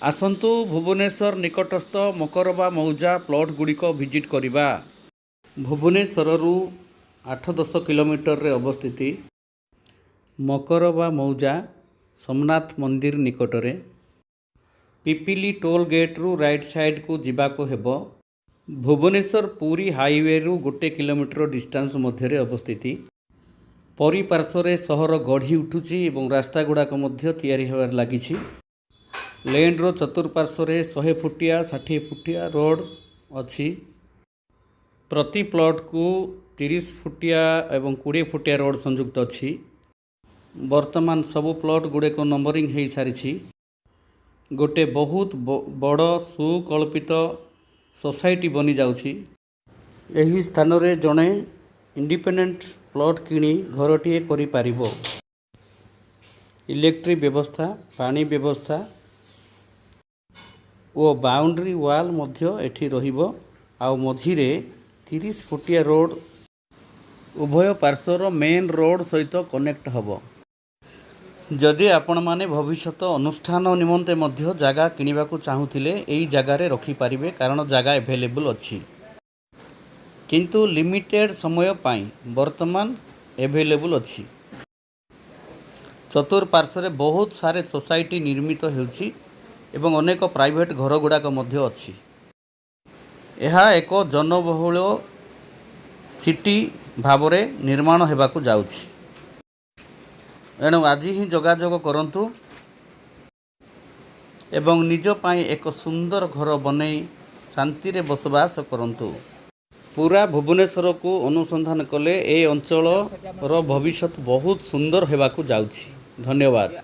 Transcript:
आसन्तु भुवनेश्वर निकटस्थ मकरबा मौजा plot गुड़िक visit करिबा। भुवनेश्वररू 8-10 kilometre रे अवस्थित मकरबा मौजा सोमनाथ मंदिर निकटरे पिपिली टोल गेट रु राइट साइड को जिबाको हेबो। भुवनेश्वर पुरी हाईवे रु 1 किलोमीटर डिस्टेंस मध्य अवस्थित। परिपार्श्व सहर गढ़ी उठुची एवं रास्ता गुड़ाक मध्य तैयारी होबार लागिछि। लैंड रो चतुर्पार्श्व 100 फुटिया 60 फुटिया रोड अछि। प्रति प्लॉट को 30 फुटिया एवं 20 फुटिया रोड संयुक्त अछि। वर्तमान सबु प्लॉट गुड़े को नंबरिंग हो सारी। गोटे बहुत बड़ सुकल्पित सोसाइटी बनी जाउछि। एही स्थान रे जड़े इंडिपेंडेंट प्लॉट किनी घरटीए करि पारिबो। इलेक्ट्रिक व्यवस्था पानी व्यवस्था और बाउंड्री वाल मध्य एठी रहिबो। आउ मझिरे 30 फुटिया रोड उभय पार्श्वर मेन रोड सहित कनेक्ट हबो। जदि आपण माने भविष्यत अनुष्ठान निमंते मध्य जागा किनिबा को चाहुथिले एई जागा रे रखि पारिबे, कारण जागा अवेलेबल अछि। किंतु लिमिटेड समय पाई वर्तमान अवेलेबल अछि। चतुर्पार्श्व बहुत सारे सोसाइटी निर्मित होउछि एवं अनेक प्राइवेट घर गुड़ाक मध्य अछि। यह एक जनबहुल सिटी भावरे निर्माण हेबाकु जाउछि। एणु आज ही जोगाजोग करंतु एवं निज पाई एक सुंदर घर बनई शांति रे बसवास करंतु। पूरा भुवनेश्वर को अनुसंधान कले ए अंचल रो भविष्यत बहुत सुंदर हेबाकु जाउछि। धन्यवाद।